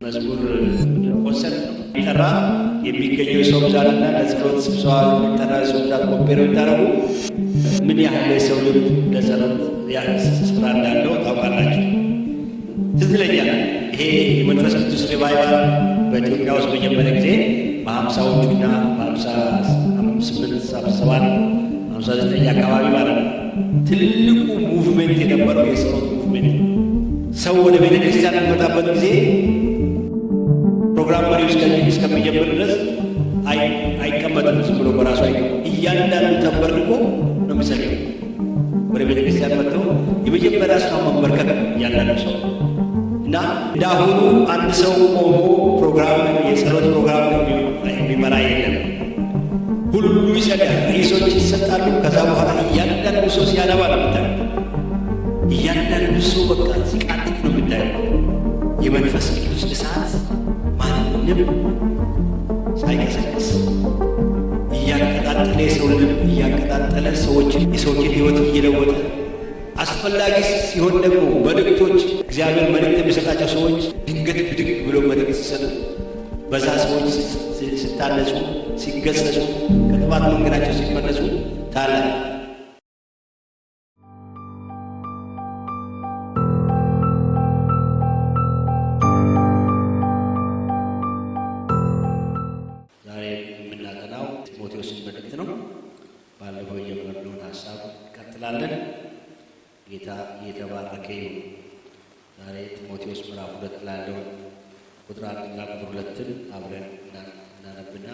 መዝሙር ኮንሰርት ነው የሚጠራ የሚገኘው ሰው ብዛትና ለጸሎት ስብሰባ የሚጠራ ሰው ብዛት ኮምፔር ብታረጉ ምን ያህል ሰው ልብ ለጸሎት ስፍራ እንዳለው ታውቃላችሁ። ትዝ ይለኛል ይሄ የመንፈስ ቅዱስ ሪቫይቫል በኢትዮጵያ ውስጥ በጀመረ ጊዜ በ50ዎቹና በ58 57 59 አካባቢ ማለት ነው። ትልቁ ሙቭሜንት የነበረው የጸሎት ሙቭሜንት ሰው ወደ ቤተ ክርስቲያን የሚመጣበት ጊዜ ፕሮግራም መሪው እስከሚጀምር ድረስ አይቀመጥም። ዝም ብሎ በራሱ እያንዳንዱ ተንበርክኮ ነው የሚሰግደው። ወደ ቤተ ክርስቲያን መጥተው የመጀመሪያ ስራው መንበርከክ እያንዳንዱ ሰው እና እንዳሁኑ አንድ ሰው ቆሞ ፕሮግራም የጸሎት ፕሮግራም የሚመራ የለም። ሁሉ ይሰጋል፣ ርዕሶች ይሰጣሉ። ከዛ በኋላ እያንዳንዱ ሰው ሲያነባ ነው የምታየው። እያንዳንዱ ሰው በቃ ሲቃጥቅ ነው የምታየው። የመንፈስ ቅዱስ እሳት ማንም ሳይቀሰቅስ እያቀጣጠለ የሰው ልብ እያቀጣጠለ የሰዎችን ሕይወት እየለወጠ አስፈላጊ ሲሆን ደግሞ መልእክቶች እግዚአብሔር መልእክት የሚሰጣቸው ሰዎች ድንገት ብድግ ብሎ መልእክት ሲሰጡ በዛ ሰዎች ስታነጹ ሲገሰጹ ከጥፋት መንገዳቸው ሲመለሱ ታላቅ ጌታ እየተባረከ ይሁን። ዛሬ ጢሞቴዎስ ምዕራፍ 2 ላለው ቁጥር 1 እና ቁጥር 2 አብረን እናነብና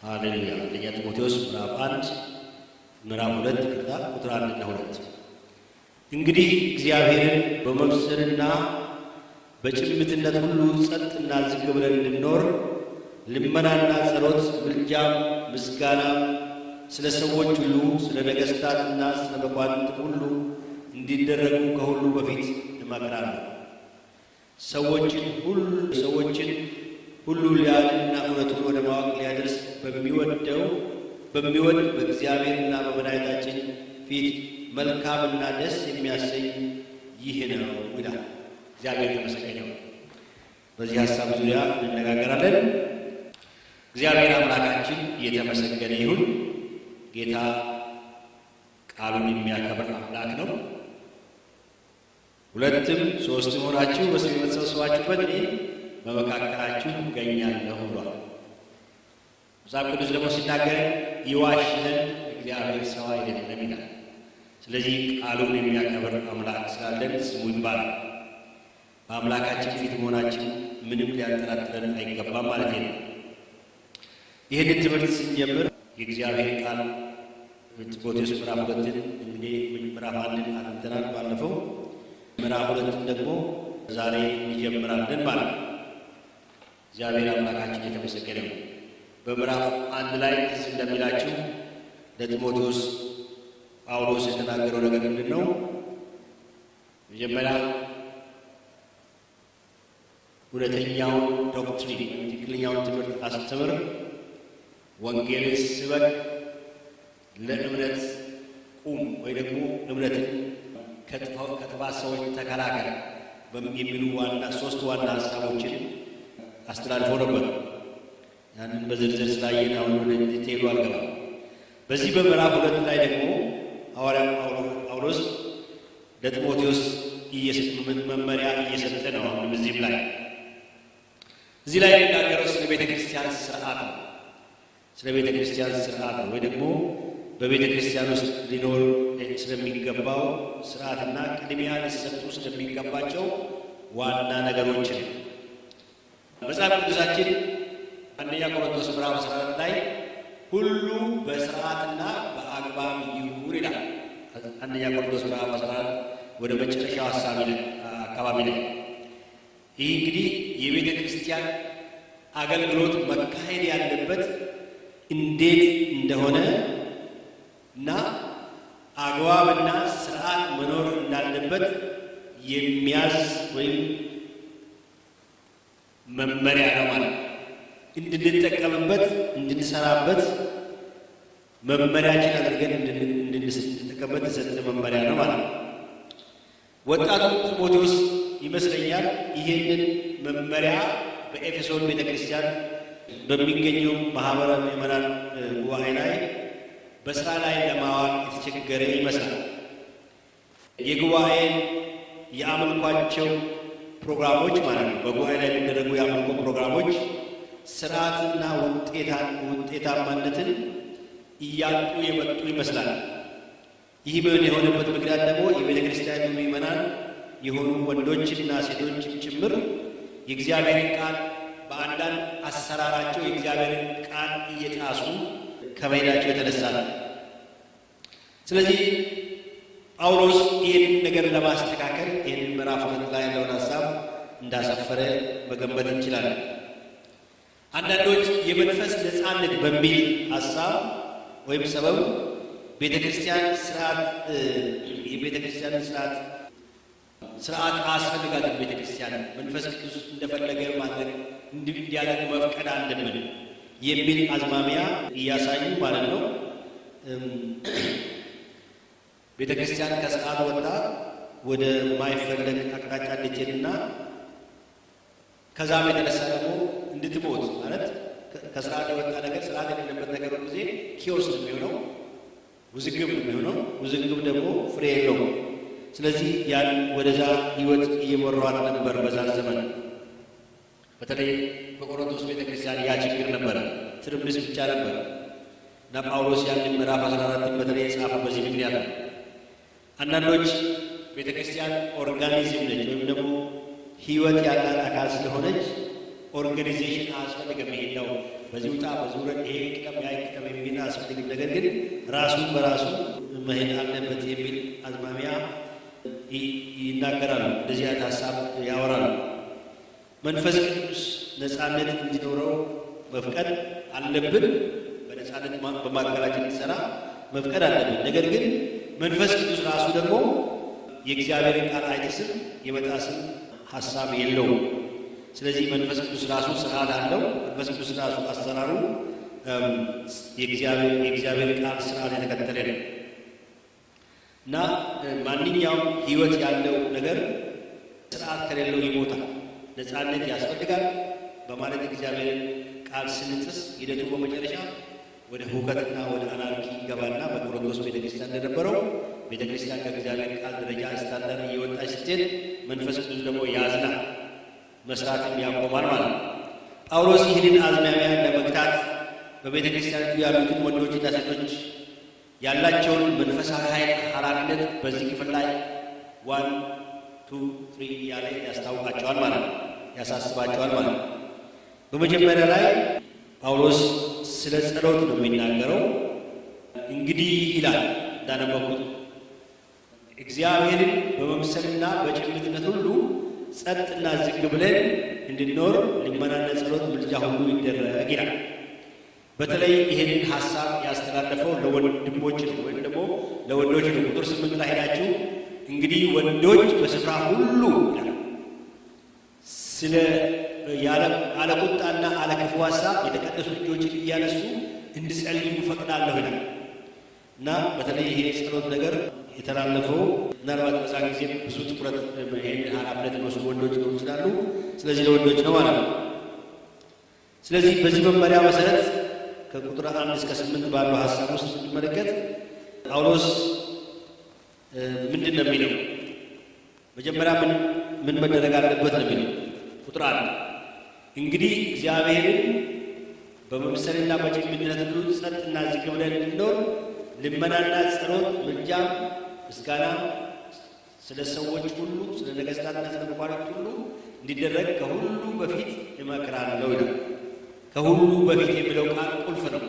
ሃሌሉያ። አንደኛ ጢሞቴዎስ ምዕራፍ 1 ምዕራፍ 2 ቁጥር 1 እና 2 እንግዲህ እግዚአብሔርን በመምሰልና በጭምትነት ሁሉ ጸጥና ዝግ ብለን እንድንኖር ልመናና ጸሎት፣ ምልጃም፣ ምስጋናም ስለ ሰዎች ሁሉ ስለ ነገሥታትና ስለ መኳንንት ሁሉ እንዲደረጉ ከሁሉ በፊት እመክራለሁ። ሰዎችን ሁሉ ሊያድንና እውነቱን ወደ ማወቅ ሊያደርስ በሚወድ በእግዚአብሔርና በመድኃኒታችን ፊት መልካምና ደስ የሚያሰኝ ይህ ነው ይላል። እግዚአብሔር የተመሰገነ ይሁን። በዚህ ሀሳብ ዙሪያ እንነጋገራለን። እግዚአብሔር አምላካችን የተመሰገነ ይሁን። ጌታ ቃሉን የሚያከብር አምላክ ነው። ሁለትም ሶስትም ሆናችሁ በስሜ በተሰበሰባችሁበት እኔ በመካከላችሁ እገኛለሁ ብሏል። መጽሐፍ ቅዱስ ደግሞ ሲናገር ይዋሽ ዘንድ እግዚአብሔር ሰው አይደለም ይላል። ስለዚህ ቃሉን የሚያከብር አምላክ ስላለን ስሙ ይባላል። በአምላካችን ፊት መሆናችን ምንም ሊያጠራጥረን አይገባም ማለት ነው። ይህንን ትምህርት ስንጀምር የእግዚአብሔር ቃል ጢሞቴዎስ ምዕራፍ 2 እንግዲህ ምዕራፍ 1 አጥንተናል ባለፈው። ምዕራፍ 2 ደግሞ ዛሬ እንጀምራለን ማለት ነው። እግዚአብሔር አምላካችን የተመሰገነ ነው። በምዕራፍ 1 ላይ እንደሚላችሁ ለጢሞቴዎስ ጳውሎስ የተናገረው ነገር ምንድን ነው? መጀመሪያ እውነተኛውን ዶክትሪን ትክክለኛውን ትምህርት አስተምር፣ ወንጌልን ስበክ፣ ለእምነት ቁም ወይ ደግሞ እምነትን ከጥፋት ሰዎች ተከላከል የሚሉ ሶስት ዋና ሀሳቦችን አስተላልፎ ነበር። ያንን በዝርዝር ስላየን አሁን ወደ ዲቴሉ አልገባም። በዚህ በምዕራፍ 2 ላይ ደግሞ ሐዋርያው ጳውሎስ ለጢሞቴዎስ መመሪያ እየሰጠ ነው። አሁን እዚህ ላይ የሚናገረው ስለ ቤተ ክርስቲያን ስርዓት ነው። ስለ ቤተ ክርስቲያን ስርዓት ነው ወይ ደግሞ በቤተ ክርስቲያን ውስጥ ሊኖር ስለሚገባው ስርዓትና ቅድሚያ ሊሰጡ ስለሚገባቸው ዋና ነገሮች ነው። መጽሐፍ ቅዱሳችን አንደኛ ቆሮንቶስ ምዕራፍ 14 ላይ ሁሉ በስርዓትና በአግባብ ይሁን ይላል። አንደኛ ቆሮንቶስ ምዕራፍ 14 ወደ መጨረሻው ሀሳብ አካባቢ ላይ ይህ እንግዲህ የቤተ ክርስቲያን አገልግሎት መካሄድ ያለበት እንዴት እንደሆነ እና አግባብና ስርዓት መኖር እንዳለበት የሚያዝ ወይም መመሪያ ነው ማለት እንድንጠቀምበት እንድንሰራበት መመሪያችን አድርገን እንድንጠቀምበት የተሰጠ መመሪያ ነው ማለት ነው። ወጣቱ ጢሞቴዎስ ይመስለኛል ይሄንን መመሪያ በኤፌሶን ቤተክርስቲያን በሚገኘው ማህበረ ምዕመናን ጉባኤ ላይ በስራ ላይ ለማዋል የተቸገረ ይመስላል። የጉባኤ የአምልኳቸው ፕሮግራሞች ማለት ነው፣ በጉባኤ ላይ የሚደረጉ የአምልኮ ፕሮግራሞች ስርዓትና ውጤታማነትን እያጡ የመጡ ይመስላል። ይህ የሆነበት ምክንያት ደግሞ የቤተ ክርስቲያኑ ምዕመናን የሆኑ ወንዶችና ሴቶች ጭምር የእግዚአብሔርን ቃል በአንዳንድ አሰራራቸው የእግዚአብሔርን ቃል እየጣሱ ከመሄዳቸው የተነሳ ነው። ስለዚህ ጳውሎስ ይህን ነገር ለማስተካከል ይህን ምዕራፍ 2 ላይ ያለውን ሀሳብ እንዳሰፈረ መገመት እንችላለን። አንዳንዶች የመንፈስ ነፃነት በሚል ሀሳብ ወይም ሰበብ ቤተክርስቲያን የቤተክርስቲያን ስርዓት አያስፈልጋትም። ቤተክርስቲያን መንፈስ ቅዱስ እንደፈለገ ማድረግ እንዲያደርግ መፍቀድ አለብን የሚል አዝማሚያ እያሳዩ ማለት ነው። ቤተክርስቲያን ከስርዓት ወጣ ወደ ማይፈለግ አቅጣጫ እንድትሄድና ከዛም የተነሳ ደግሞ እንድትሞት ማለት ከስርዓት የወጣ ነገር ስርዓት የሌለበት ነገር ጊዜ ኪዮስ ነው የሚሆነው፣ ውዝግብ ነው የሚሆነው። ውዝግብ ደግሞ ፍሬ የለውም። ስለዚህ ያን ወደዛ ህይወት እየመሯት ነበር በዛ ዘመን። በተለይ በቆሮንቶስ ቤተክርስቲያን ያ ችግር ነበረ፣ ትርምስ ብቻ ነበር እና ጳውሎስ ያንን ምዕራፍ 14 በተለይ የጻፈው በዚህ ምክንያት ነው። አንዳንዶች ቤተክርስቲያን ኦርጋኒዝም ነች ወይም ደግሞ ህይወት ያላት አካል ስለሆነች ኦርጋናይዜሽን አያስፈልግም። ይሄው በዚህ ውጣ በዚህ ውረድ ይሄ ቅደም ያ ቅደም የሚል አያስፈልግም። ነገር ግን ራሱን በራሱ መሄድ አለበት የሚል አዝማሚያ ይናገራሉ። እንደዚህ አይነት ሀሳብ ያወራሉ። መንፈስ ቅዱስ ነፃነት እንዲኖረው መፍቀድ አለብን። በነፃነት በማካከላችን እንዲሰራ መፍቀድ አለብን። ነገር ግን መንፈስ ቅዱስ ራሱ ደግሞ የእግዚአብሔርን ቃል አይጥስም፣ የመጣስም ሀሳብ የለውም። ስለዚህ መንፈስ ቅዱስ ራሱ ስርዓት አለው። መንፈስ ቅዱስ ራሱ አሰራሩ የእግዚአብሔር ቃል ስርዓት የተከተለ ነው እና ማንኛውም ህይወት ያለው ነገር ስርዓት ከሌለው ይሞታል። ነፃነት ያስፈልጋል በማለት እግዚአብሔርን ቃል ስንጥስ ሂደቱ በመጨረሻ ወደ ሁከትና ወደ አናርኪ ይገባና በቆሮንቶስ ቤተክርስቲያን እንደነበረው ቤተክርስቲያን ከእግዚአብሔር ቃል ደረጃ ስታንዳርድ እየወጣች ስትሄድ መንፈስ ቅዱስ ደግሞ ያዝናል፣ መስራትም ያቆማል ማለት ነው። ጳውሎስ ይህንን አዝማሚያ ለመግታት በቤተ ክርስቲያን ያሉትን ወንዶችና ሴቶች ያላቸውን መንፈሳዊ ኃላፊነት በዚህ ክፍል ላይ 1 2 3 ያለ ያስታውቃቸዋል ማለት ነው፣ ያሳስባቸዋል ማለት ነው። በመጀመሪያ ላይ ጳውሎስ ስለ ጸሎት ነው የሚናገረው። እንግዲህ ይላል እንዳነበብኩት እግዚአብሔርን በመምሰልና በጭምትነት ሁሉ ጸጥና ዝግ ብለን እንድንኖር ልመናና ጸሎት፣ ምልጃ ሁሉ ይደረግ ይላል። በተለይ ይሄንን ሐሳብ ያስተላለፈው ለወንድሞች ነው ወይም ደግሞ ለወንዶች ነው። ቁጥር 8 ላይ ሄዳችሁ እንግዲህ ወንዶች በስፍራ ሁሉ ይላል ስለ አለቁጣና አለክፉ ሐሳብ የተቀደሱ ልጆችን እያነሱ እንድጸልዩ ፈቅዳለሁ ይላል እና በተለይ ይሄ ጸሎት ነገር የተላለፈው ምናልባት በዛ ጊዜ ብዙ ትኩረት ይሄን ኃላፊነት የሚወስዱ ወንዶች ሊሆኑ ይችላሉ። ስለዚህ ለወንዶች ነው ማለት ነው። ስለዚህ በዚህ መመሪያ መሰረት ከቁጥር 1 እስከ 8 ባለው ሐሳብ ውስጥ ስንመለከት ጳውሎስ ምንድን ነው የሚለው? መጀመሪያ ምን መደረግ አለበት ነው የሚለው። ቁጥር 1 እንግዲህ እግዚአብሔርን በመምሰልና በጭምትነት ሁሉ ጸጥና ዝግ ብለን እንድንኖር ልመናና ጸሎት፣ ምልጃ፣ ምስጋና ስለ ሰዎች ሁሉ ስለ ነገሥታትና ስለ መኳንንት ሁሉ እንዲደረግ ከሁሉ በፊት እመክራለሁ ይላል። ከሁሉ በፊት የሚለው ቃል ቁልፍ ነው፣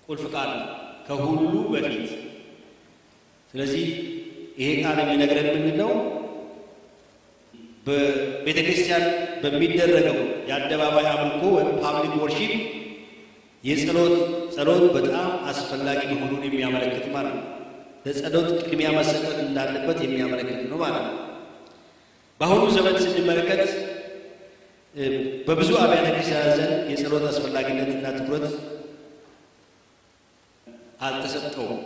ቁልፍ ቃል ነው። ከሁሉ በፊት። ስለዚህ ይሄ ቃል የሚነግረን ምንድን ነው? በቤተ ክርስቲያን በሚደረገው የአደባባይ አምልኮ ወይም ፓብሊክ ወርሺፕ ጸሎት በጣም አስፈላጊ መሆኑን የሚያመለክት ማለት ነው። ለጸሎት ቅድሚያ መሰጠት እንዳለበት የሚያመለክት ነው ማለት ነው። በአሁኑ ዘመን ስንመለከት በብዙ አብያተ ክርስቲያናት ዘንድ የጸሎት አስፈላጊነትና ትኩረት አልተሰጠውም።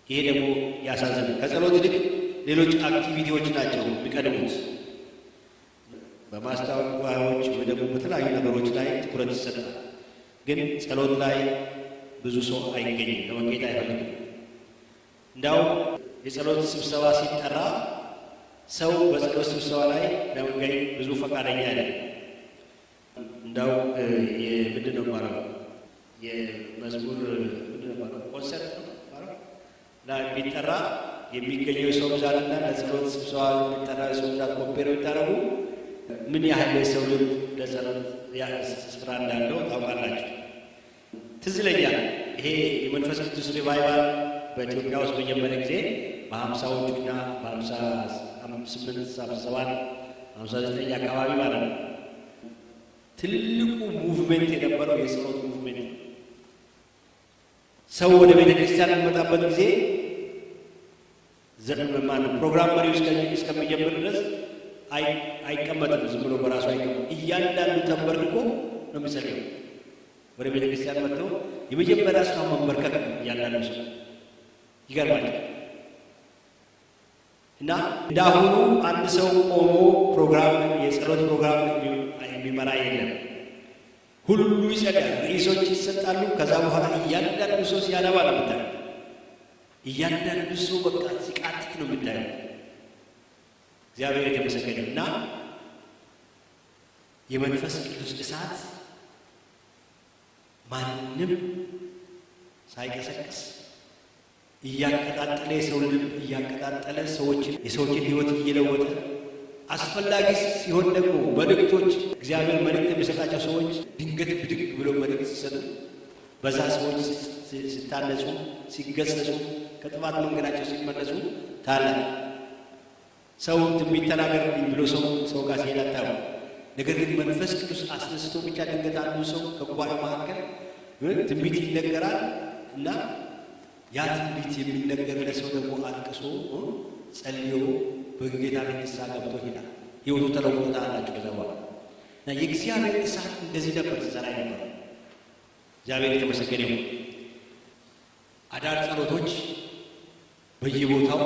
ይሄ ደግሞ ያሳዝናል። ከጸሎት ይልቅ ሌሎች አክቲቪቲዎች ናቸው የሚቀድሙት። በማስታወቂያዎች፣ ወይ ደግሞ በተለያዩ ነገሮች ላይ ትኩረት ይሰጣል። ግን ጸሎት ላይ ብዙ ሰው አይገኝም፣ ለመገኘት አይፈልግም። እንዳው የጸሎት ስብሰባ ሲጠራ ሰው በጸሎት ስብሰባ ላይ ለመገኘት ብዙ ፈቃደኛ አይደለም። እንዳው ምንድን ነው ማለት የመዝሙር ምንድን ነው ማለት ኮንሰርት ነው ማለት ላይ ቢጠራ የሚገኘው የሰው ብዛትና ለጸሎት ስብሰባ የሚጠራ የሰው ብዛት ኮምፔር ቢታረጉ ምን ያህል የሰው ልብ ለጸሎት ስፍራ እንዳለው ታውቃላችሁ። ትዝ ይለኛል ይሄ የመንፈስ ቅዱስ ሪቫይቫል በኢትዮጵያ ውስጥ በጀመረ ጊዜ በ50ዎቹና በ58 57 59 አካባቢ ማለት ነው። ትልቁ ሙቭሜንት የነበረው የጸሎት ሙቭሜንት። ሰው ወደ ቤተ ክርስቲያን የሚመጣበት ጊዜ ፕሮግራም መሪው እስከሚጀምር ድረስ አይቀመጥም። ዝም ብሎ በራሱ አይቀመጥም። እያንዳንዱ ተንበርክኮ ነው የሚጸልየው። ወደ ቤተ ክርስቲያን መጥተው የመጀመሪያ ስራው መንበርከክ ነው። እያንዳንዱ ሰው ይገርማል። እና እንዳሁኑ አንድ ሰው ቆሞ የጸሎት ፕሮግራም የሚመራ የለም። ሁሉ ይጸልያል፣ ርዕሶች ይሰጣሉ። ከዛ በኋላ እያንዳንዱ ሰው ሲያነባ ነው የምታየው። እያንዳንዱ ሰው በቃ ሲቃጥት ነው የምታየው። እግዚአብሔር የተመሰገነ እና የመንፈስ ቅዱስ እሳት ማንም ሳይቀሰቅስ እያቀጣጠለ የሰው ልብ እያቀጣጠለ የሰዎችን ሕይወት እየለወጠ አስፈላጊ ሲሆን ደግሞ መልእክቶች እግዚአብሔር መልእክት የሚሰጣቸው ሰዎች ድንገት ብድግ ብለው መልእክት ሲሰጡ በዛ ሰዎች ሲታነጹ፣ ሲገሰጹ፣ ከጥፋት መንገዳቸው ሲመለሱ ታላ ሰው ትንቢት ተናገርልኝ ብሎ ሰው ጋር ሲሄድ አታየው። ነገር ግን መንፈስ ቅዱስ አስነስቶ ብቻ ድንገት አንዱ ሰው ከጉባኤ መካከል ትንቢት ይነገራል እና ያ ትንቢት የሚነገርለት ሰው ደግሞ አልቅሶ ጸልዮ በጌታ ቤት ንስሐ ገብቶ ይሄዳል። ሕይወቱ ተለውጦ ታያላችሁ። ከዛ በኋላ እና የእግዚአብሔር እሳት እንደዚህ ነበር ሲሰራ ነበር። እግዚአብሔር የተመሰገነ ይሁን። አዳር ጸሎቶች በየቦታው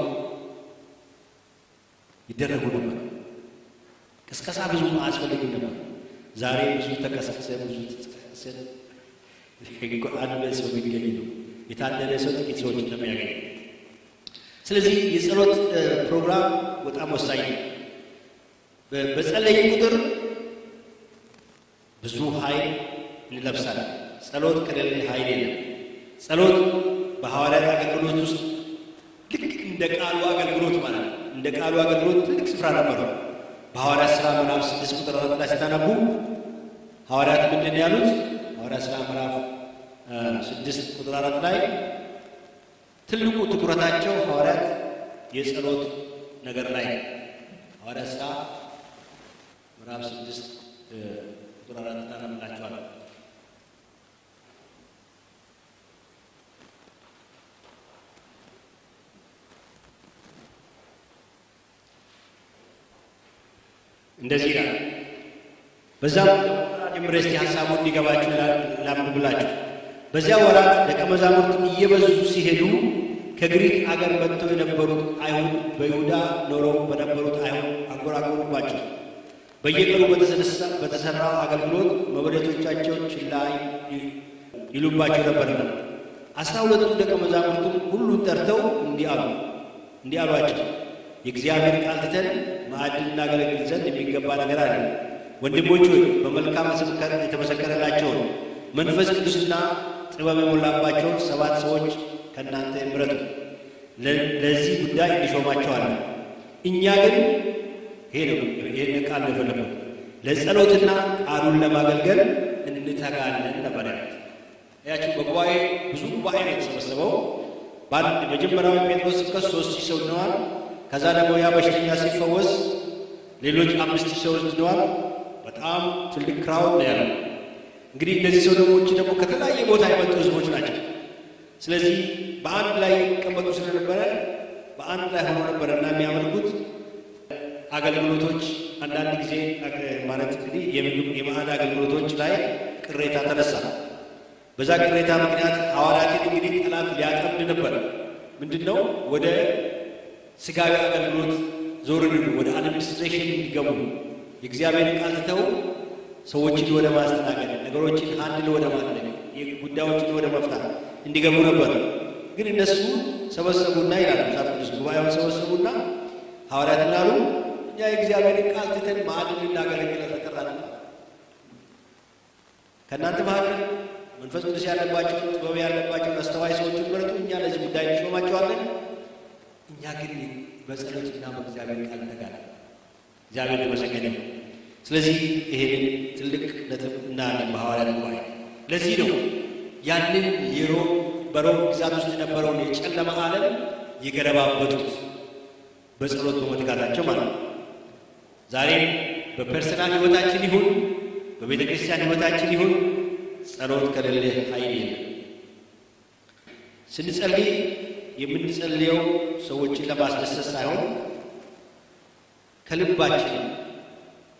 ይደረጉ ነበር። ቅስቀሳ ብዙ አያስፈልግም ነበር። ዛሬ ብዙ ተቀሰቀሰ፣ ብዙ ተቀሰቀሰ። አንድ ሰው የሚገኝ ነው። የታደለ ሰው ጥቂት ሰዎች እንደሚያገኝ። ስለዚህ የጸሎት ፕሮግራም በጣም ወሳኝ ነው። በጸለይ ቁጥር ብዙ ኃይል እንለብሳለን። ጸሎት ከሌለ ኃይል የለም። ጸሎት በሐዋርያት አገልግሎት ውስጥ ልክ እንደ ቃሉ አገልግሎት ማለት ነው። እንደ ቃሉ አገልግሎት ትልቅ ስፍራ ነበረው። በሐዋርያት ሥራ ምዕራፍ 6 ቁጥር 4 ላይ ስታነቡ ሐዋርያት ምንድን ያሉት? ሐዋርያት ሥራ ምዕራፍ 6 ቁጥር 4 ላይ ትልቁ ትኩረታቸው ሐዋርያት የጸሎት ነገር ላይ ነው። ሐዋርያት ሥራ ምዕራፍ 6 ቁጥር 4 ታነብላችኋል። እንደዚህ ይላል። በዛም ጀምሬ እስቲ ሐሳቡ እንዲገባችሁ ላንብብላችሁ። በዚያ ወራት ደቀ መዛሙርት እየበዙ ሲሄዱ ከግሪክ አገር መጥተው የነበሩት አይሁድ በይሁዳ ኖረው በነበሩት አይሁድ አንጎራጎሩባቸው። በየቀኑ በተሰራው አገልግሎት መበለቶቻቸው ችላ ይሉባቸው ነበርና 12ቱ ደቀ መዛሙርቱም ሁሉን ጠርተው እንዲህ አሏቸው፣ የእግዚአብሔር ቃል ትተን ማዕድን እናገለግል ዘንድ የሚገባ ነገር አለ። ወንድሞች ሆይ በመልካም የተመሰከረላቸውን መንፈስ ቅዱስና ጥበብ የሞላባቸውን 7 ሰዎች ከእናንተ ምረጡ፣ ለዚህ ጉዳይ እንሾማቸዋለን። እኛ ግን ይህን ቃል ነው የፈለገው፣ ለጸሎትና ቃሉን ለማገልገል እንተጋለን ነበር ያሉት። ያችን በጉባኤ ብዙ ጉባኤ ነው የተሰበሰበው። በአንድ መጀመሪያዊ ጴጥሮስ ስብከት 3000 ሰው ድነዋል። ከዛ ደግሞ ያ በሽተኛ ሲፈወስ ሌሎች 5000 ሰዎች ድነዋል። በጣም ትልቅ ክራውድ ነው ያለው። እንግዲህ እነዚህ ሰዎች ደግሞ ከተለያየ ቦታ የመጡ ህዝቦች ናቸው። ስለዚህ በአንድ ላይ ይቀመጡ ስለነበረ በአንድ ላይ ሆኖ ነበረ እና የሚያመልኩት አገልግሎቶች አንዳንድ ጊዜ ማለት እንግዲህ የማዕድ አገልግሎቶች ላይ ቅሬታ ተነሳ። በዛ ቅሬታ ምክንያት ሐዋርያትን እንግዲህ ጠላት ሊያጠምድ ነበር። ምንድነው? ወደ ስጋዊ አገልግሎት ዞር እንዲሉ፣ ወደ አድሚኒስትሬሽን እንዲገቡ፣ የእግዚአብሔር ቃል ትተው ሰዎችን ወደ ማስተናገድ፣ ነገሮችን ሃንድል ወደ ማድረግ፣ ጉዳዮችን ወደ መፍታት እንዲገቡ ነበር። ግን እነሱ ሰበሰቡና ይላል መጽሐፍ ቅዱስ ጉባኤውን ሰበሰቡና ሐዋርያት ምን አሉ? እኛ የእግዚአብሔርን ቃል ትተን ማዕድን ልናገለግል ተጠራን። ከእናንተ መካከል መንፈስ ቅዱስ ያለባቸው ጥበብ ያለባቸው አስተዋይ ሰዎችን ምረጡ፣ እኛ ለዚህ ጉዳይ እንሾማቸዋለን። እኛ ግን በጸሎትና በእግዚአብሔር ቃል እንተጋለን። እግዚአብሔር የተመሰገነ ነው። ስለዚህ ይሄንን ትልቅ ነጥብ እናያለን በሐዋርያት ጉባኤ። ለዚህ ነው ያንን በሮም ግዛት ውስጥ የነበረውን የጨለማ ዓለም የገለባበጡት በጸሎት በመትጋታቸው ማለት ነው። ዛሬም በፐርሰናል ሕይወታችን ይሁን በቤተ ክርስቲያን ሕይወታችን ይሁን ጸሎት ከሌለ ኃይል የለም። ስንጸልይ የምንጸልየው ሰዎችን ለማስደሰት ሳይሆን ከልባችን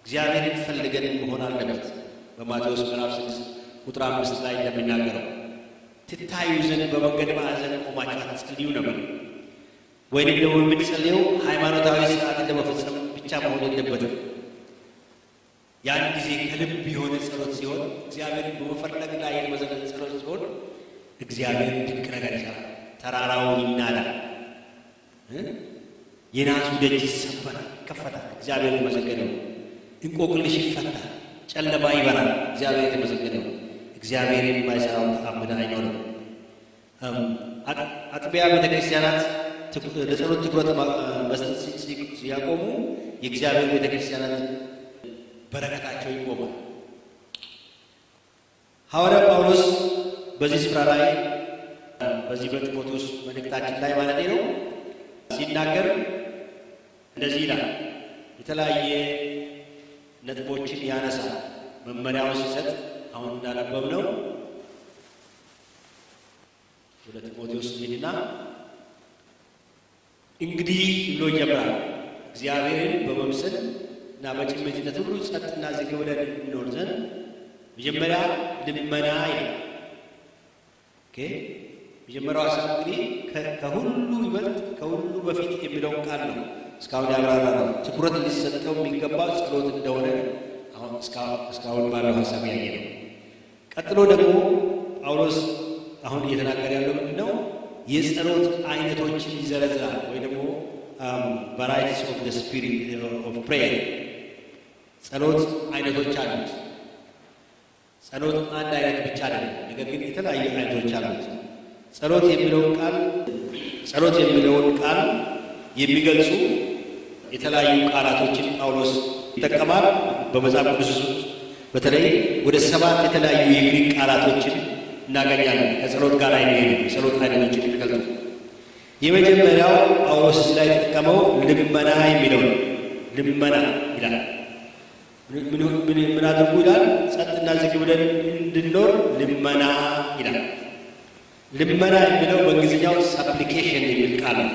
እግዚአብሔርን ፈልገን መሆን አለበት። በማቴዎስ ምዕራፍ 6 ቁጥር 5 ላይ እንደሚናገረው ትታዩ ዘንድ በመንገድ ማዕዘን ቆማችሁ አትጸልዩ ነበር። ወይንም ደግሞ የምንጸልየው ሃይማኖታዊ ስርዓትን ለመፈጸም ብቻ መሆን የለበትም። ያን ጊዜ ከልብ የሆነ ጸሎት ሲሆን፣ እግዚአብሔርን በመፈለግ ላይ የተመሰረተ ጸሎት ሲሆን እግዚአብሔር ድንቅ ነገር ይሰራል። ተራራው ይናዳል፣ የናሱ ደጅ ይሰበራል፣ ይከፈታል። እግዚአብሔር የተመሰገነ ነው። እንቆቅልሽ ይፈታል፣ ጨለማ ይበራል። እግዚአብሔር የተመሰገነ ነው። እግዚአብሔር የማይሰራው ተአምር አይኖርም። አጥቢያ ቤተ ክርስቲያናት ለጸሎት ትኩረት መስጠት ሲያቆሙ የእግዚአብሔር ቤተ ክርስቲያናት በረከታቸው ይቆማል። ሐዋርያ ጳውሎስ በዚህ ስፍራ ላይ በዚህ በጢሞቴዎስ መልእክታችን ላይ ማለት ነው ሲናገር እንደዚህ ይላል። የተለያየ ነጥቦችን ያነሳል። መመሪያውን ሲሰጥ አሁን እንዳነበብነው ወደ ጢሞቴዎስ ሄድና እንግዲህ ብሎ ይጀምራል። እግዚአብሔርን በመምሰል እና በጭምትነት ሁሉ ጸጥና ዝግ ብለን እንኖር ዘንድ መጀመሪያ ልመና ይላል። መጀመሪያው ሀሳብ እንግዲህ ከሁሉ ይበልጥ ከሁሉ በፊት የሚለውን ቃል ነው እስካሁን ያብራራ ነው። ትኩረት ሊሰጠው የሚገባ ጸሎት እንደሆነ አሁን እስካሁን ባለው ሀሳብ ያየ ነው። ቀጥሎ ደግሞ ጳውሎስ አሁን እየተናገረ ያለው ምንድን ነው? የጸሎት አይነቶችን ይዘረዝራል። ወይ ደግሞ ቫራይቲስ ኦፍ ዘ ስፒሪት ኦፍ ፕሬየር ጸሎት አይነቶች አሉት። ጸሎት አንድ አይነት ብቻ አይደለም፣ ነገር ግን የተለያዩ አይነቶች አሉት። ጸሎት የሚለውን ቃል የሚገልጹ የተለያዩ ቃላቶችን ጳውሎስ ይጠቀማል። በመጽሐፍ ቅዱስ በተለይ ወደ 7 የተለያዩ የግሪክ ቃላቶችን እናገኛለን ከጸሎት ጋር የሚሄዱ የጸሎት አይነቶችን የሚገልጹ። የመጀመሪያው ጳውሎስ ላይ የተጠቀመው ልመና የሚለው ነው። ልመና ይላል። ምን አድርጉ ይላል? ጸጥና ዝግ ብለን እንድንኖር ልመና ይላል። ልመና የሚለው በእንግሊዝኛው ሳፕሊኬሽን የሚል ቃል ነው።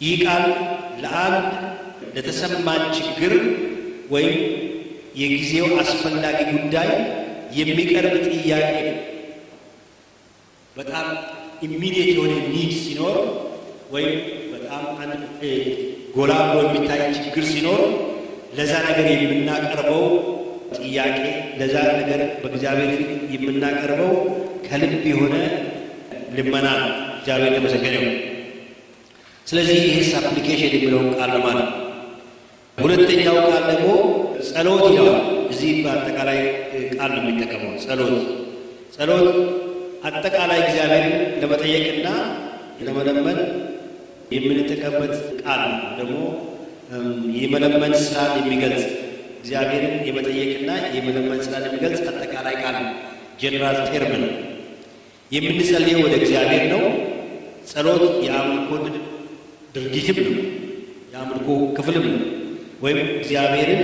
ይህ ቃል ለአንድ ለተሰማን ችግር ወይም የጊዜው አስፈላጊ ጉዳይ የሚቀርብ ጥያቄ ነው። በጣም ኢሚዲየት የሆነ ኒድ ሲኖር ወይም በጣም አንድ ጎላ ብሎ የሚታይ ችግር ሲኖር ለዛ ነገር የምናቀርበው ጥያቄ፣ ለዛ ነገር በእግዚአብሔር ፊት የምናቀርበው ከልብ የሆነ ልመና ነው። እግዚአብሔር የተመሰገነ ነው። ስለዚህ ይህ ሳፕሊኬሽን የሚለውን ቃል ማለት ነው። ሁለተኛው ቃል ደግሞ ጸሎት ይለዋል። እዚህ በአጠቃላይ ቃል ነው የሚጠቀመው። ጸሎት አጠቃላይ እግዚአብሔርን ለመጠየቅና ለመለመን የምንጠቀምበት ቃል ነው። ደግሞ የመለመን ስራን የሚገልጽ እግዚአብሔርን የመጠየቅና የመለመን ስራን የሚገልጽ አጠቃላይ ቃል ነው። ጀነራል ቴርም ነው። የምንጸልየው ወደ እግዚአብሔር ነው። ጸሎት የአምልኮ ድርጊትም ነው፣ የአምልኮ ክፍልም ነው። ወይም እግዚአብሔርን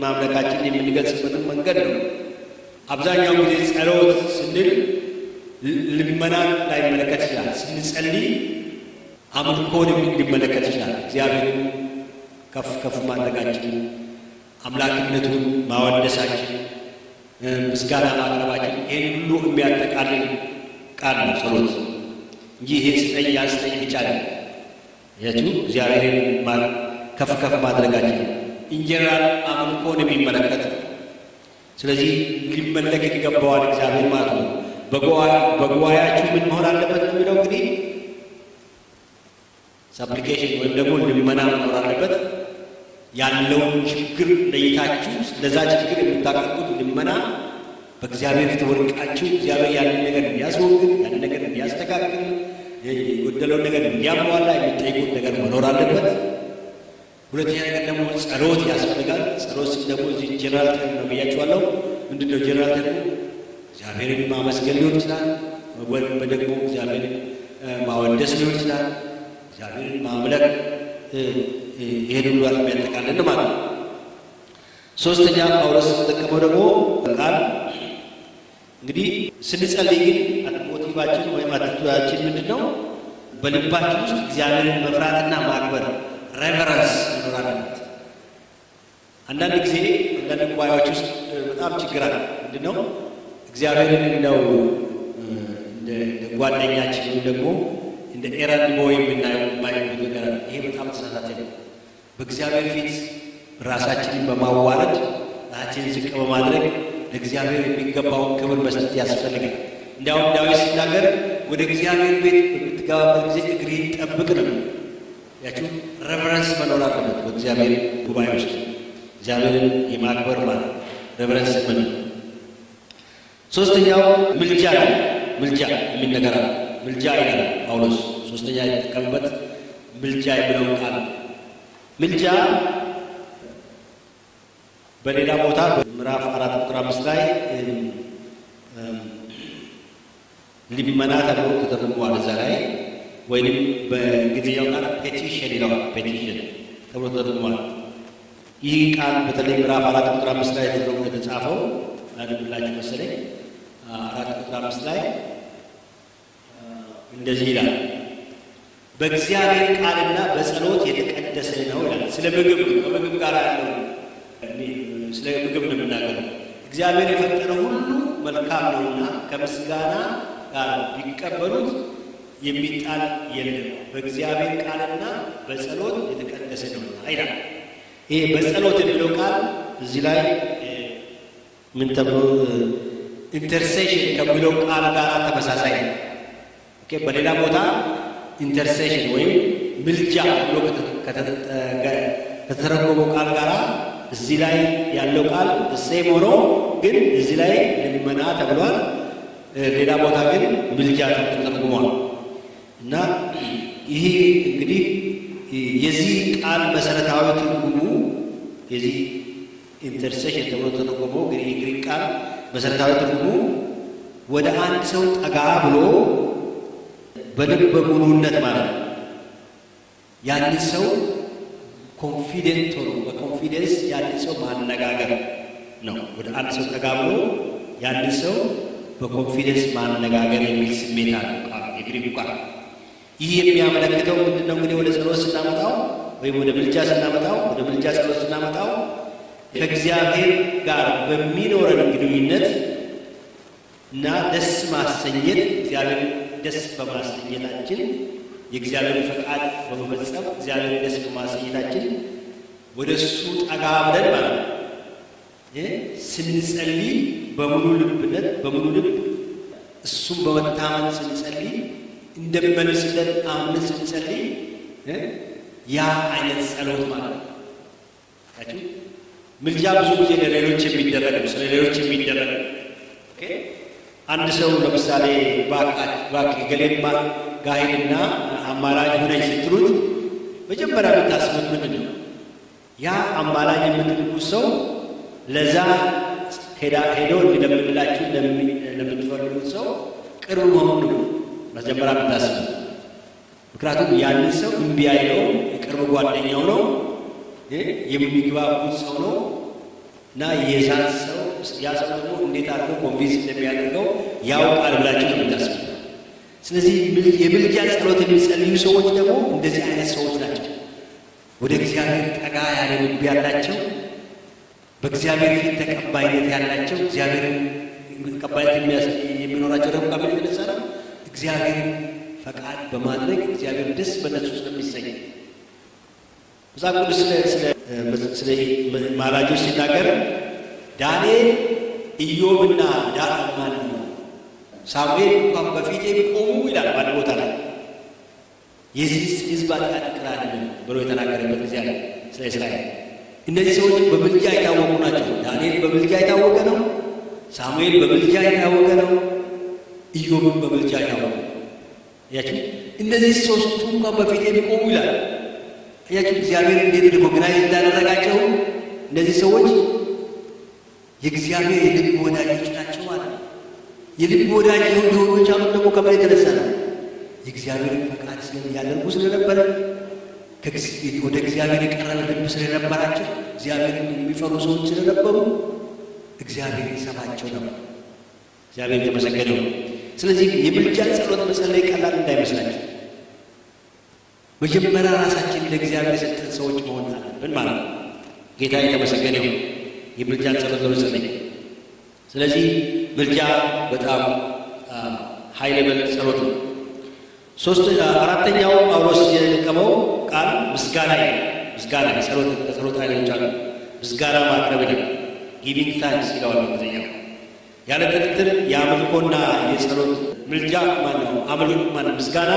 ማምለካችን የምንገልጽበትን መንገድ ነው። አብዛኛው ጊዜ ጸሎት ስንል ልመናን ላይመለከት ይችላል። ስንጸልይ አምልኮን ሊመለከት ይችላል። እግዚአብሔርን ከፍ ከፍ ማድረጋችን፣ አምላክነቱን ማወደሳችን፣ ምስጋና ማቅረባችን ይህን ሁሉ የሚያጠቃልል ቃል ነው ጸሎት እንጂ ይሄ ስጠኝ ያስጠኝ ብቻ ነው። እግዚአብሔርን ከፍ ከፍ ማድረጋችን ኢንጀነራል አምልኮን የሚመለከት ነው። ስለዚህ ሊመለክ ይገባዋል እግዚአብሔር ማለት ነው። በጉባኤያችሁ ምን መሆን አለበት ነው የሚለው እንግዲህ ሳፕሊኬሽን ወይም ደግሞ ልመና መኖር አለበት። ያለውን ችግር ለይታችሁ ለዛ ችግር የምታቀርቡት ልመና በእግዚአብሔር ፊት ወድቃችሁ እግዚአብሔር ያንን ነገር እንዲያስወግድ ያንን ነገር እንዲያስተካክል የጎደለውን ነገር እንዲያሟላ የሚጠይቁት ነገር መኖር አለበት። ሁለተኛ ነገር ደግሞ ጸሎት ያስፈልጋል። ጸሎት ደግሞ እዚህ ጀነራል ተርም ነው ብያችኋለሁ። ምንድን ነው ጀነራል ተርም? እግዚአብሔርን ማመስገን ሊሆን ይችላል፣ ወይም ደግሞ እግዚአብሔርን ማወደስ ሊሆን ይችላል፣ እግዚአብሔርን ማምለክ፣ ይሄን ሁሉ የሚያጠቃልል ማለት ነው። ሶስተኛ ጳውሎስ የተጠቀመው ደግሞ ቃል እንግዲህ ስንጸልይ ግን ሞቲቫችን ወይም አቲቱዳችን ምንድን ነው? በልባችን ውስጥ እግዚአብሔርን መፍራትና ማክበር ሬቨረንስ መኖር አለበት። አንዳንድ ጊዜ አንዳንድ ጉባኤዎች ውስጥ በጣም ችግር አለ። ምንድን ነው? እግዚአብሔርን እንደው እንደ ጓደኛችን ወይም ደግሞ እንደ ኤረንድ ቦይ የምናየው የማይሆን ነገር አለ። ይሄ በጣም ተሳሳተ ነው። በእግዚአብሔር ፊት ራሳችንን በማዋረድ ራሳችንን ዝቅ በማድረግ ለእግዚአብሔር የሚገባውን ክብር መስጠት ያስፈልጋል። እንዲያውም ዳዊት ሲናገር ወደ እግዚአብሔር ቤት በምትገባበት ጊዜ እግርህን ጠብቅ ነው ያችሁ። ሬቨረንስ መኖር አለበት በእግዚአብሔር ጉባኤ ውስጥ እግዚአብሔርን የማክበር ማለት ሬቨረንስ ምን። ሶስተኛው ምልጃ ነው። ምልጃ የሚል ነገር አለ። ምልጃ ይላል ጳውሎስ ሶስተኛ የተጠቀመበት ምልጃ የሚለው ቃል። ምልጃ በሌላ ቦታ በምዕራፍ 4 ቁጥር 5 ላይ ልመና ተብሎ ተተርጉሟል። እዛ ላይ ወይም በእንግሊዝኛው ቃል ፔቲሽን ይለዋል። ፔቲሽን ተብሎ ተተርጉሟል። ይህ ቃል በተለይ ምዕራፍ 4 ቁጥር 5 ላይ ተደርጎ የተጻፈው አንብላችሁ መሰለኝ 4 ቁጥር 5 ላይ እንደዚህ ይላል፣ በእግዚአብሔር ቃልና በጸሎት የተቀደሰ ነው ይላል። ስለ ምግብ ከምግብ ጋር ያለው ስለ ምግብ ነው የምናገረው። እግዚአብሔር የፈጠረው ሁሉ መልካም ነውና ከምስጋና ጋር ቢቀበሉት የሚጣል የለም፣ በእግዚአብሔር ቃልና በጸሎት የተቀደሰ ነውና ይላል። ይሄ በጸሎት የሚለው ቃል እዚህ ላይ ምን ተብሎ ኢንተርሴሽን ከሚለው ቃል ጋር ተመሳሳይ ነው። በሌላ ቦታ ኢንተርሴሽን ወይም ምልጃ ብሎ ከተተረጎመው ቃል ጋር እዚህ ላይ ያለው ቃል እሴም ሆኖ ግን እዚህ ላይ ልመና ተብሏል። ሌላ ቦታ ግን ምልጃ ተተርጉሟል። እና ይህ እንግዲህ የዚህ ቃል መሰረታዊ ትርጉሙ የዚህ ኢንተርሴሽን ተብሎ ተተረጎመው ግን የግሪክ ቃል መሰረታዊ ትርጉሙ ወደ አንድ ሰው ጠጋ ብሎ በልብ ሙሉነት ማለት ነው። ያንን ሰው ኮንፊደንት ሆኖ በኮንፊደንስ ያንን ሰው ማነጋገር ነው። ወደ አንድ ሰው ጠጋ ብሎ ያንን ሰው በኮንፊደንስ ማነጋገር የሚል ስሜት አለው ቃል የግሪኩ ቃል። ይህ የሚያመለክተው ምንድነው? እንግዲህ ወደ ጸሎት ስናመጣው ወይም ወደ ምልጃ ስናመጣው ወደ ምልጃ ጸሎት ስናመጣው ከእግዚአብሔር ጋር በሚኖረን ግንኙነት እና ደስ ማሰኘት እግዚአብሔር ደስ በማሰኘታችን የእግዚአብሔር ፈቃድ በመፈጸም እግዚአብሔር ደስ በማሰኘታችን ወደ እሱ ጠጋ ብለን ማለት ነው ስንጸልይ በሙሉ ልብነት በሙሉ ልብ እሱም በመታመን ስንጸልይ እንደምንመስለት አምነን ስንጸልይ ያ አይነት ጸሎት ማለት ነው። ታችሁ ምልጃ ብዙ ጊዜ ለሌሎች የሚደረግ ነው፣ ስለ ሌሎች የሚደረግ ነው። ኦኬ አንድ ሰው ለምሳሌ ባክ ገሌማ ጋሂድና አማላጅ ሁነኝ ስትሉት መጀመሪያ የምታስቡት ምንድን ነው? ያ አማላጅ የምትልኩት ሰው ለዛ ሄዶ እንዲለምንላችሁ ለምትፈልጉት ሰው ቅርብ መሆኑ ነው መጀመሪያ የምታስቡት። ምክንያቱም ያንን ሰው እምቢ አይለው፣ የቅርብ ጓደኛው ነው፣ የሚግባቡት ሰው ነው እና የዛን ሰው ያ ሰው ደግሞ እንዴት አድርጎ ኮንቪንስ እንደሚያደርገው ያውቃል ብላችሁ ነው የምታስቡት። ስለዚህ የምልጃ ጸሎት የሚጸልዩ ሰዎች ደግሞ እንደዚህ አይነት ሰዎች ናቸው። ወደ እግዚአብሔር ጠጋ ያለ ልብ ያላቸው፣ በእግዚአብሔር ፊት ተቀባይነት ያላቸው፣ እግዚአብሔርን ተቀባይነት የሚኖራቸው ደግሞ ከምን የተነሳ ነው? እግዚአብሔርን ፈቃድ በማድረግ እግዚአብሔር ደስ በነሱ ስለሚሰኝ። መጽሐፍ ቅዱስ ስለ ስለ ማላጆች ሲናገር ዳንኤል ኢዮብና ዳአማን ሳሙኤል እንኳን በፊቴ ቆሙ ይላል ባለ ቦታ ላይ የዚህ ሕዝብ አጥቅራል ብሎ የተናገረበት ጊዜ አለ ስለ እስራኤል። እነዚህ ሰዎች በምልጃ የታወቁ ናቸው። ዳንኤል በምልጃ የታወቀ ነው። ሳሙኤል በምልጃ የታወቀ ነው። ኢዮብም በምልጃ የታወቀ ነው። ያቺ እነዚህ ሶስቱ እንኳን በፊቴ ቆሙ ይላል። ያቺ እግዚአብሔር እንዴት ሪኮግናይዝ እንዳደረጋቸው እነዚህ ሰዎች የእግዚአብሔር የልብ ወዳጆች ናቸው ማለት ነው። የልብ ወዳጅ የሆኑ ቻሉት ደግሞ ከምን የተነሳ ነው? የእግዚአብሔርን ፈቃድ ስለሚያደርጉ ስለነበረ ወደ እግዚአብሔር የቀረበ ልብ ስለነበራቸው እግዚአብሔርን የሚፈሩ ሰዎች ስለነበሩ እግዚአብሔር ይሰማቸው ነበር። እግዚአብሔር የተመሰገነ ነው። ስለዚህ የምልጃ ጸሎት መጸለይ ቀላል እንዳይመስላችሁ። መጀመሪያ ራሳችን ለእግዚአብሔር የሰጠን ሰዎች መሆን አለብን ማለት ነው። ጌታ የተመሰገነ ነው። የምልጃን ጸሎት መጸለይ። ስለዚህ ምልጃ በጣም ሃይ ሌቨል ጸሎት ነው። አራተኛው ጳውሎስ የተጠቀመው ቃል ምስጋና ነው። ምስጋና ጸሎት አይነቶች አሉ። ምስጋና ማቅረብ ነው። ጊቪንግ ታንክስ ይለዋል በእንግሊዝኛው። ያለ ጥርጥር የአምልኮና የጸሎት ምልጃ ማነው አምልኮ ማነው ምስጋና